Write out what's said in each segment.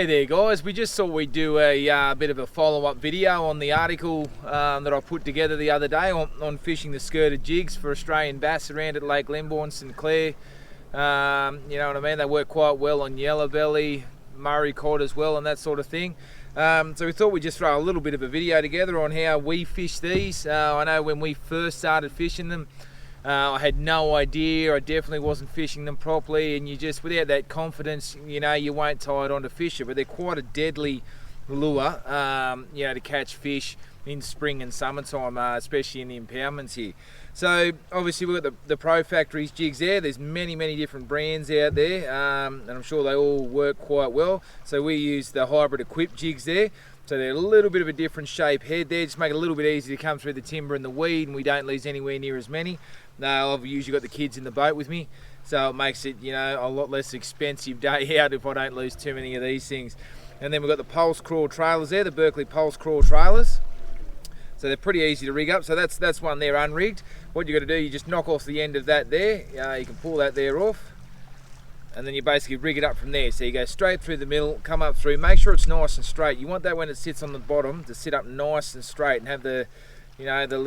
Hey there guys, we just thought we'd do a bit of a follow-up video on the article that I put together the other day on fishing the skirted jigs for Australian bass around at Lake Glenbawn, St Clair. You know what I mean, they work quite well on yellow belly, Murray cod as well and that sort of thing. So we thought we'd just throw a little bit of a video together on how we fish these. I know when we first started fishing them, I had no idea, I definitely wasn't fishing them properly, and you just, without that confidence, you know, you won't tie it on to fish it, but they're quite a deadly lure, you know, to catch fish in spring and summertime, especially in the impoundments here. So obviously we've got the Pro Factories jigs there. There's many different brands out there, and I'm sure they all work quite well. So we use the hybrid equipped jigs there. So they're a little bit of a different shape head there, just make it a little bit easier to come through the timber and the weed, and we don't lose anywhere near as many. Now I've usually got the kids in the boat with me, so it makes it, you know, a lot less expensive day out if I don't lose too many of these things. And then we've got the pulse crawl trailers there, the Berkeley pulse crawl trailers. So they're pretty easy to rig up. So that's one there unrigged. What you got to do, you just knock off the end of that there. You can pull that there off, and then you basically rig it up from there. So you go straight through the middle, come up through, make sure it's nice and straight. You want that when it sits on the bottom to sit up nice and straight and have the, you know, the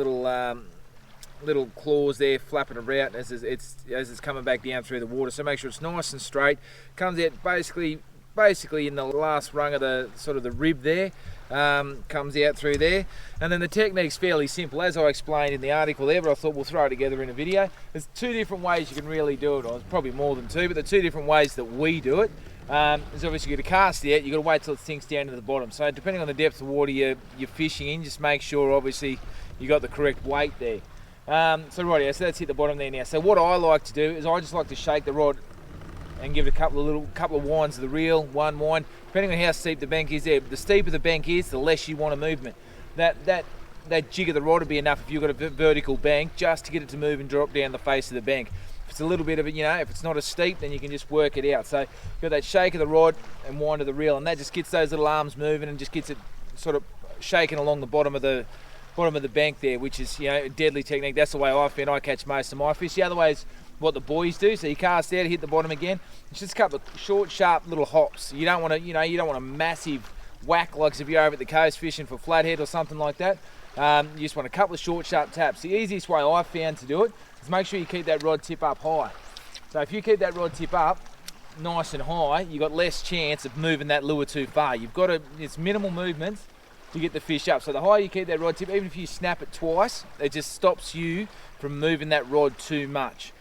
little claws there flapping around as it's coming back down through the water. So make sure it's nice and straight. Comes out basically in the last rung of the sort of the rib there. Comes out through there, and then the technique's fairly simple, as I explained in the article there, but I thought we'll throw it together in a video. There's two different ways you can really do it, or there's probably more than two, but the two different ways that we do it is obviously you got to cast it out, you got to wait till it sinks down to the bottom. So depending on the depth of water you're fishing in, just make sure obviously you got the correct weight there. So right, so that's hit the bottom there now. So what I like to do is I just like to shake the rod and give it a couple of winds of the reel, one wind, depending on how steep the bank is there. The steeper the bank is, the less you want a movement. That jig of the rod would be enough if you've got a vertical bank, just to get it to move and drop down the face of the bank. If it's a little bit of it, you know, if it's not as steep, then you can just work it out. So you've got that shake of the rod and wind of the reel, and that just gets those little arms moving and just gets it sort of shaking along the bottom of the bank there, which is, you know, a deadly technique. That's the way I find I catch most of my fish. The other way is what the boys do. So you cast out, hit the bottom again. It's just a couple of short, sharp little hops. You don't want to, you know, you don't want a massive whack like if you're over at the coast fishing for flathead or something like that. You just want a couple of short, sharp taps. The easiest way I've found to do it is make sure you keep that rod tip up high. So if you keep that rod tip up nice and high, you've got less chance of moving that lure too far. You've got to, it's minimal movements to get the fish up. So the higher you keep that rod tip, even if you snap it twice, it just stops you from moving that rod too much.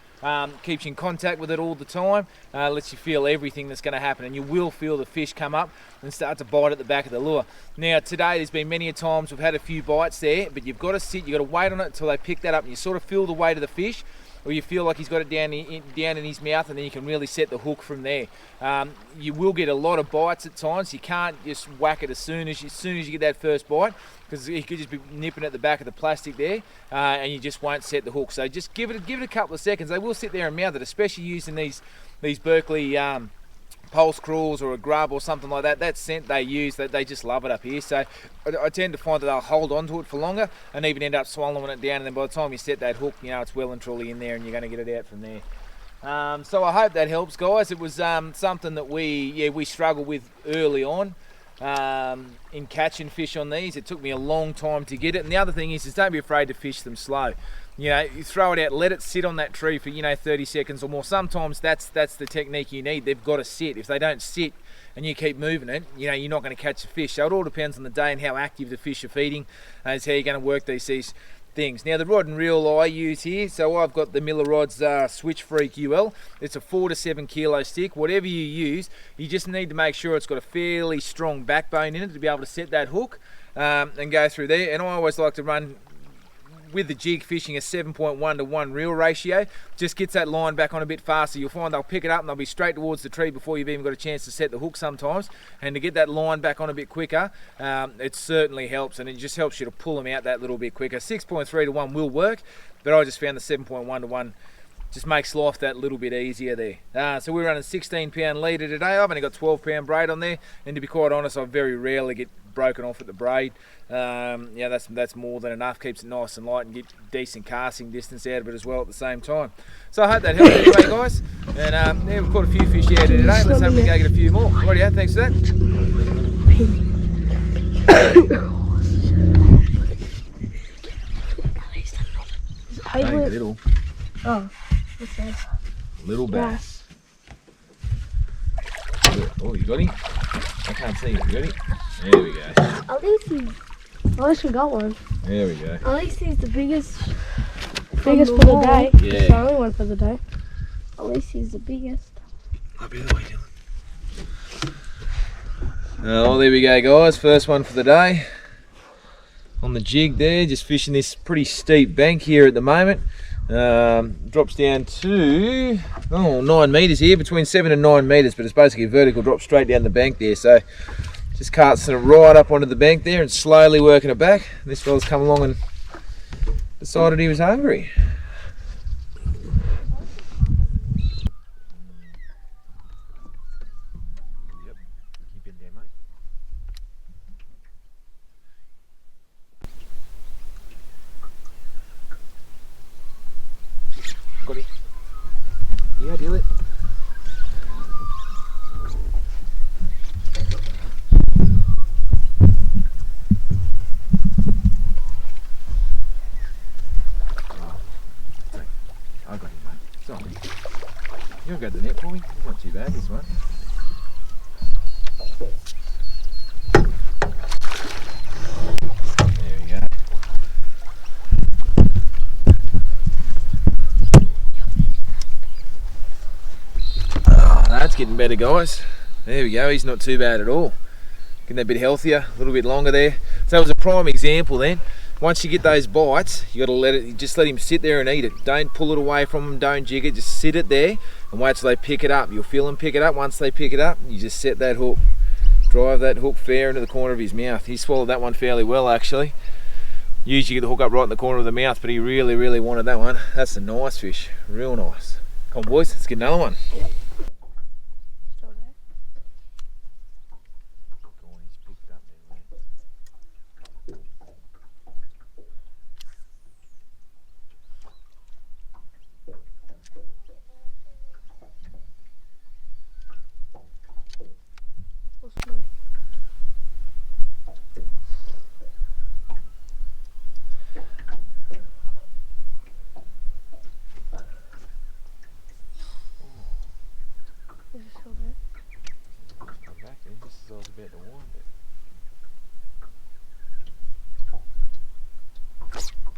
Keeps you in contact with it all the time, lets you feel everything that's going to happen, and you will feel the fish come up and start to bite at the back of the lure. Now today there's been many a times we've had a few bites there, but you've got to sit, you've got to wait on it until they pick that up and you sort of feel the weight of the fish, or you feel like he's got it down in his mouth, and then you can really set the hook from there. You will get a lot of bites at times. You can't just whack it as soon as you get that first bite, because you could just be nipping at the back of the plastic there, and you just won't set the hook. So just give it a couple of seconds. They will sit there and mouth it, especially using these Berkeley pulse crawls or a grub or something like that. That scent they use, that they just love it up here. So I tend to find that they'll hold on to it for longer and even end up swallowing it down, and then by the time you set that hook, you know, it's well and truly in there and you're going to get it out from there. So I hope that helps, guys. It was something that we struggled with early on in catching fish on these. It took me a long time to get it, and the other thing is don't be afraid to fish them slow. You know, you throw it out, let it sit on that tree for, you know, 30 seconds or more. Sometimes that's the technique you need. They've got to sit. If they don't sit and you keep moving it, you know, you're not going to catch the fish. So it all depends on the day and how active the fish are feeding, is how you're going to work these things. Now the rod and reel I use here, so I've got the Miller Rods Switch Freak UL. It's a 4 to 7 kilo stick. Whatever you use, you just need to make sure it's got a fairly strong backbone in it to be able to set that hook and go through there. And I always like to run with the jig fishing a 7.1 to 1 reel ratio. Just gets that line back on a bit faster. You'll find they'll pick it up and they'll be straight towards the tree before you've even got a chance to set the hook sometimes. And to get that line back on a bit quicker, it certainly helps, and it just helps you to pull them out that little bit quicker. 6.3 to 1 will work, but I just found the 7.1 to 1 just makes life that little bit easier there. So we're running 16-pound leader today. I've only got 12-pound braid on there, and to be quite honest, I very rarely get broken off at the braid. Yeah, that's more than enough. Keeps it nice and light and get decent casting distance out of it as well at the same time. So I hope that helped anyway, guys. And yeah, we've caught a few fish out here today. Let's hope we can go get a few more. Rightio, thanks for that. Hey, little. Oh, what's that? Little bass. Oh, you got him? I can't see him. You got him? There we go. At least we got one. There we go. At least he's the biggest for the day. Yeah. It's the only one for the day. At least he's the biggest. Up the way, Dylan. Oh, there we go, guys. First one for the day. On the jig there, just fishing this pretty steep bank here at the moment. Drops down to 9 metres here, between 7 and 9 metres, but it's basically a vertical drop straight down the bank there. So just casting it right up onto the bank there and slowly working it back. This fella's come along and decided he was hungry. Yep, keep in there, mate. Got it. Yeah, deal it. I got him, mate. Sorry. You want to go to the net for me? It's not too bad, this one. There we go. That's getting better, guys. There we go, he's not too bad at all. Getting a bit healthier, a little bit longer there. So that was a prime example then. Once you get those bites, you got to just let him sit there and eat it. Don't pull it away from him, don't jig it, just sit it there and wait till they pick it up. You'll feel them pick it up. Once they pick it up, you just set that hook, drive that hook fair into the corner of his mouth. He swallowed that one fairly well, actually. Usually you get the hook up right in the corner of the mouth, but he really, really wanted that one. That's a nice fish, real nice. Come on, boys, let's get another one.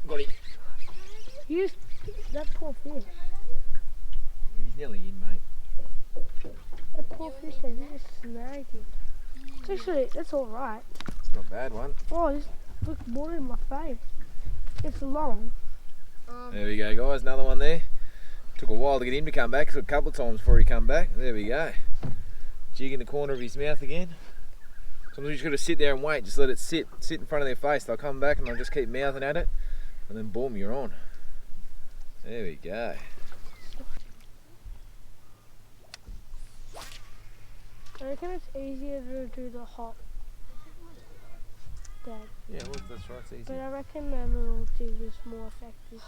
Got him. Use that poor fish. He's nearly in, mate. That poor fish that you just snagged him. It's actually, that's alright. It's not a bad one. Oh, just look water in my face. It's long. There we go, guys. Another one there. Took a while to get him to come back. Took a couple of times before he come back. There we go. Jig in the corner of his mouth again. Sometimes you just got to sit there and wait. Just let it sit in front of their face. They'll come back and they'll just keep mouthing at it. And then boom, you're on. There we go. I reckon it's easier to do the hot dead. Yeah, well, that's right, it's easy. But I reckon the little jig is more effective.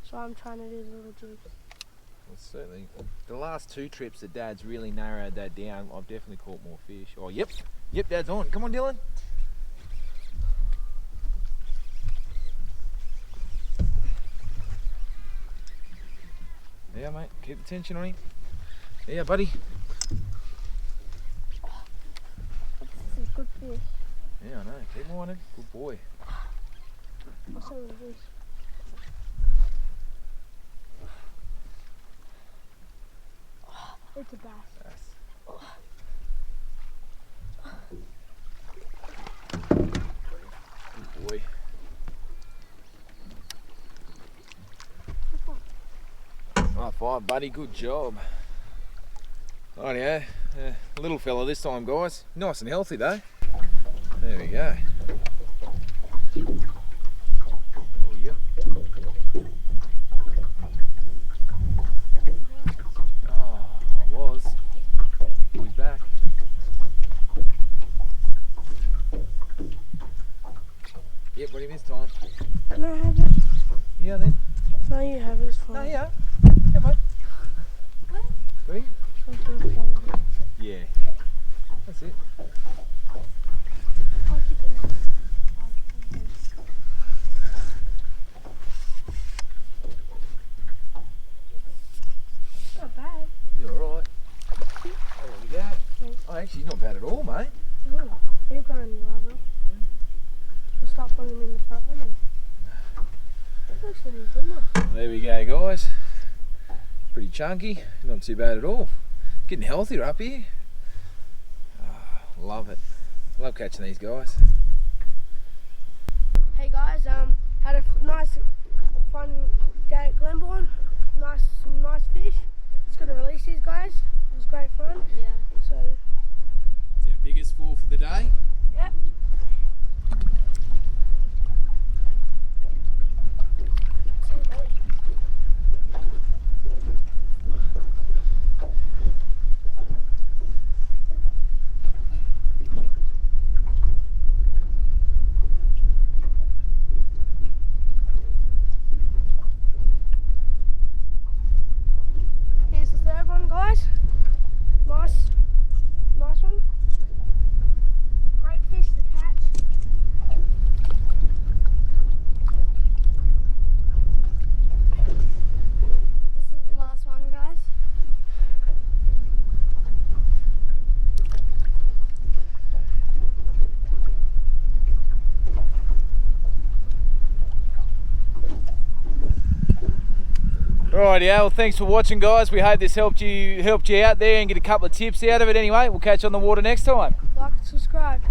So I'm trying to do the little jig. Well, certainly. The last two trips that Dad's really narrowed that down, I've definitely caught more fish. Oh, yep, Dad's on. Come on, Dylan. Yeah, mate, keep the tension on him. Yeah, buddy. This is a good fish. Yeah, I know. Keep him on him. Good boy. What's up with this? It's a bass. Good boy. High five, buddy. Good job. Right, yeah. Little fella this time, guys. Nice and healthy, though. There we go. Oh, yeah. Oh, I was. He's back. Yep, got him this time. Can I have it? Yeah, then. No, you have it. It's fine. No, yeah. Yeah, mate. Three? Okay. Yeah. That's it. bad at all, mate. Oh, keep going, Robert. We'll stop putting them in the front one. Looks really good, man. There we go, guys. Pretty chunky, not too bad at all. Getting healthier up here. Oh, love it. Love catching these guys. Hey guys, had a nice, fun day at Glenbawn. Some nice fish. Just got to release these guys. It was great fun. Yeah. So, It's our biggest fall for the day. yep. See you, buddy. Here's the third one, guys. Nice one. Great fish to catch. This is the last one, guys. Alrighty, well, thanks for watching, guys. We hope this helped you out there and get a couple of tips out of it. Anyway, we'll catch you on the water next time. Like and subscribe.